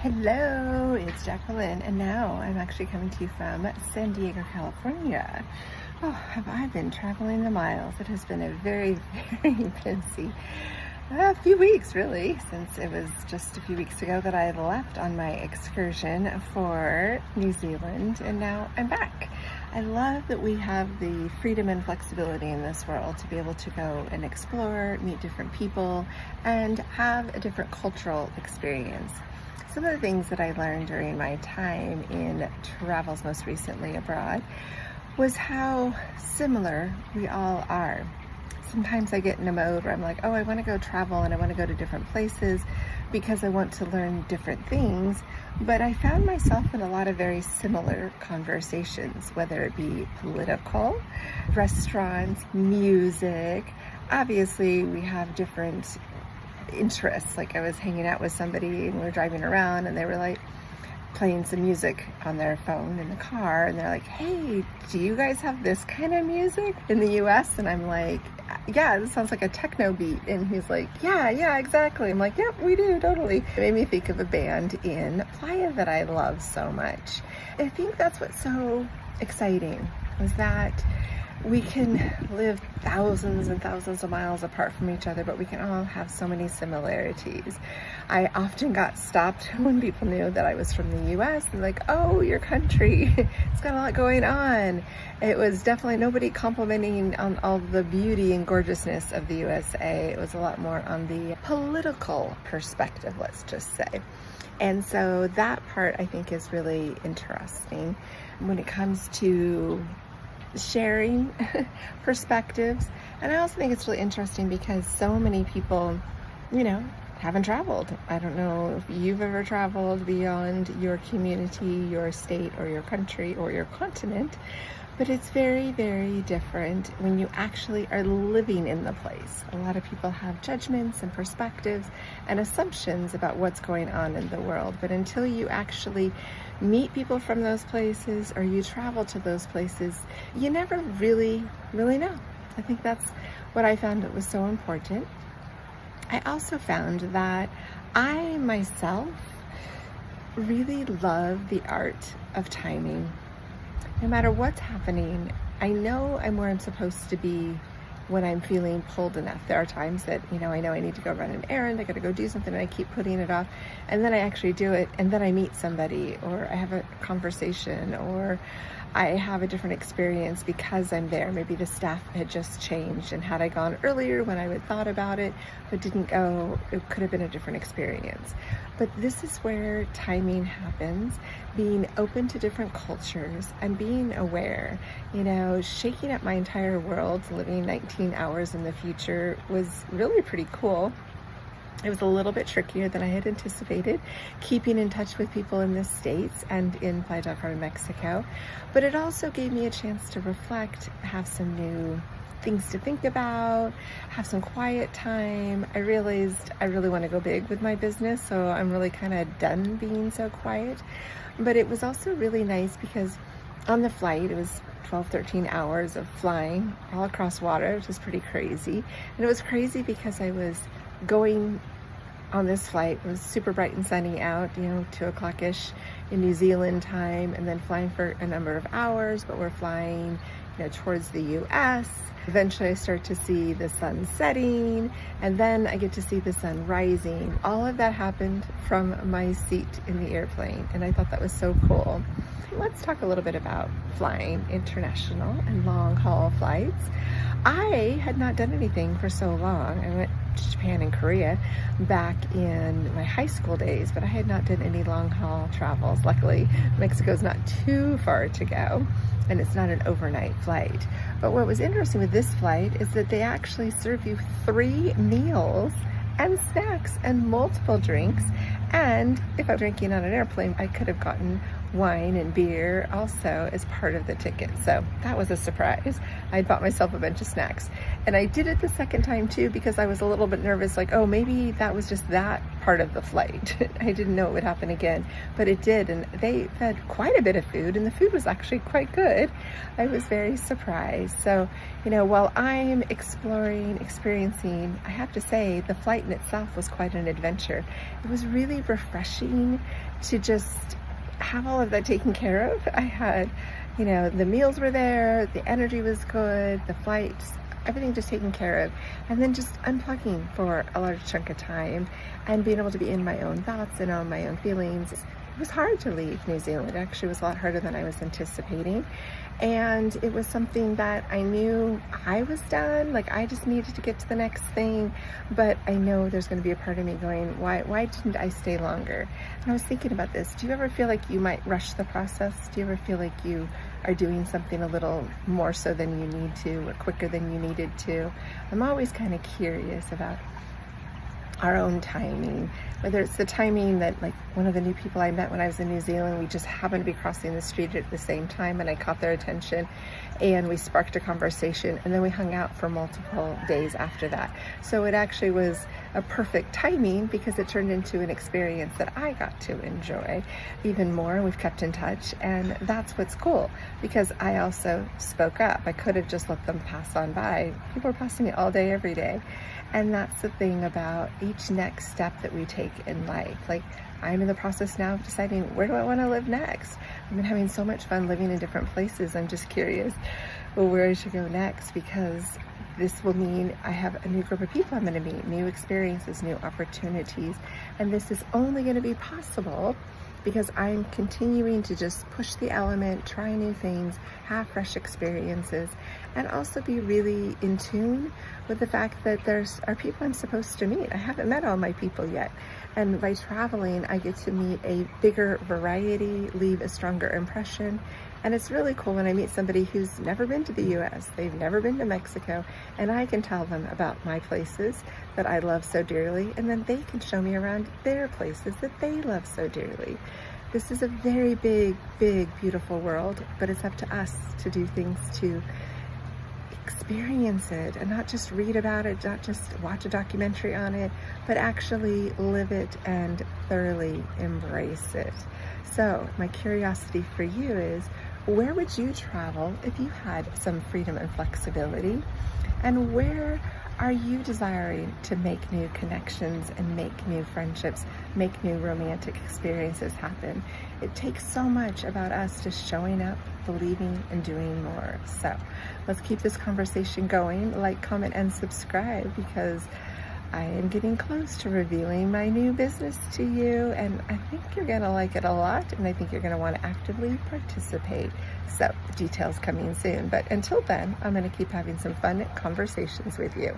Hello, it's Jacqueline, and now I'm actually coming to you from San Diego, California. Oh, have I been traveling the miles? It has been a very, very busy few weeks, really, since it was just a few weeks ago that I left on my excursion for New Zealand, and now I'm back. I love that we have the freedom and flexibility in this world to be able to go and explore, meet different people, and have a different cultural experience. Some of the things that I learned during my time in travels, most recently abroad, was how similar we all are. Sometimes I get in a mode where I'm like, oh, I want to go travel and I want to go to different places because I want to learn different things. But I found myself in a lot of very similar conversations, whether it be political, restaurants, music. Obviously, we have different interests. Like I was hanging out with somebody and we were driving around and they were like playing some music on their phone in the car, and they're like, hey, do you guys have this kind of music in the US? And I'm like, yeah, this sounds like a techno beat. And he's like, yeah, exactly. I'm like, yep, we do, totally. It made me think of a band in Playa that I love so much. I think that's what's so exciting, is that we can live thousands and thousands of miles apart from each other, but we can all have so many similarities. I often got stopped when people knew that I was from the US and like, oh, your country, it's got a lot going on. It was definitely nobody complimenting on all the beauty and gorgeousness of the USA. It was a lot more on the political perspective, let's just say. And so that part I think is really interesting when it comes to sharing perspectives. And I also think it's really interesting because so many people, haven't traveled. I don't know if you've ever traveled beyond your community, your state, or your country, or your continent, but it's very, very different when you actually are living in the place. A lot of people have judgments and perspectives and assumptions about what's going on in the world, but until you actually meet people from those places or you travel to those places, you never really know. I think that's what I found that was so important. I also found that I myself really love the art of timing. No matter what's happening, I know I'm where I'm supposed to be when I'm feeling pulled enough. There are times that, I know I need to go run an errand, I gotta go do something, and I keep putting it off, and then I actually do it, and then I meet somebody, or I have a conversation, or I have a different experience because I'm there. Maybe the staff had just changed, and had I gone earlier when I had thought about it but didn't go, it could have been a different experience. But this is where timing happens, being open to different cultures and being aware. Shaking up my entire world, living 19 hours in the future was really pretty cool. It was a little bit trickier than I had anticipated, keeping in touch with people in the States and in Playa del Carmen, Mexico. But it also gave me a chance to reflect, have some new things to think about, have some quiet time. I realized I really want to go big with my business, so I'm really kind of done being so quiet. But it was also really nice because on the flight, it was 12, 13 hours of flying all across water, which was pretty crazy. And it was crazy because I was going on this flight. It was super bright and sunny out, 2:00-ish in New Zealand time, and then flying for a number of hours, but we're flying, towards the US. Eventually I start to see the sun setting, and then I get to see the sun rising. All of that happened from my seat in the airplane, and I thought that was so cool. Let's talk a little bit about flying international and long haul flights. I had not done anything for so long. I went to Japan and Korea back in my high school days, but I had not done any long haul travels. Luckily, Mexico's not too far to go, and it's not an overnight flight. But what was interesting with this flight is that they actually serve you 3 meals and snacks and multiple drinks. And if I was drinking on an airplane, I could have gotten wine and beer also as part of the ticket. So that was a surprise. I bought myself a bunch of snacks. And I did it the second time too because I was a little bit nervous, like, oh, maybe that was just that part of the flight. I didn't know it would happen again, but it did. And they fed quite a bit of food, and the food was actually quite good. I was very surprised. So, while I'm experiencing, I have to say the flight in itself was quite an adventure. It was really refreshing to just have all of that taken care of. I had, the meals were there, the energy was good, the flights, everything just taken care of, and then just unplugging for a large chunk of time and being able to be in my own thoughts and on my own feelings. It was hard to leave New Zealand. It actually was a lot harder than I was anticipating. And it was something that I knew I was done. Like, I just needed to get to the next thing. But I know there's going to be a part of me going, why didn't I stay longer? And I was thinking about this. Do you ever feel like you might rush the process? Do you ever feel like you are doing something a little more so than you need to, or quicker than you needed to? I'm always kind of curious about our own timing, whether it's the timing that, like, one of the new people I met when I was in New Zealand, we just happened to be crossing the street at the same time and I caught their attention and we sparked a conversation, and then we hung out for multiple days after that. So it actually was a perfect timing because it turned into an experience that I got to enjoy even more. We've kept in touch, and that's what's cool because I also spoke up. I could have just let them pass on by. People are passing me all day, every day. And that's the thing about each next step that we take in life. Like, I'm in the process now of deciding, where do I want to live next? I've been having so much fun living in different places. I'm just curious, where I should go next, because this will mean I have a new group of people I'm going to meet, new experiences, new opportunities. And this is only going to be possible because I'm continuing to just push the element, try new things, have fresh experiences, and also be really in tune with the fact that there's are people I'm supposed to meet. I haven't met all my people yet. And by traveling, I get to meet a bigger variety, leave a stronger impression. And it's really cool when I meet somebody who's never been to the US, they've never been to Mexico, and I can tell them about my places that I love so dearly, and then they can show me around their places that they love so dearly. This is a very big, big, beautiful world, but it's up to us to do things to experience it and not just read about it, not just watch a documentary on it, but actually live it and thoroughly embrace it. So my curiosity for you is, where would you travel if you had some freedom and flexibility? And where are you desiring to make new connections and make new friendships, make new romantic experiences happen? It takes so much about us just showing up, believing, and doing more. So let's keep this conversation going. Like, comment, and subscribe, because I am getting close to revealing my new business to you, and I think you're going to like it a lot, and I think you're going to want to actively participate. So details coming soon. But until then, I'm going to keep having some fun conversations with you.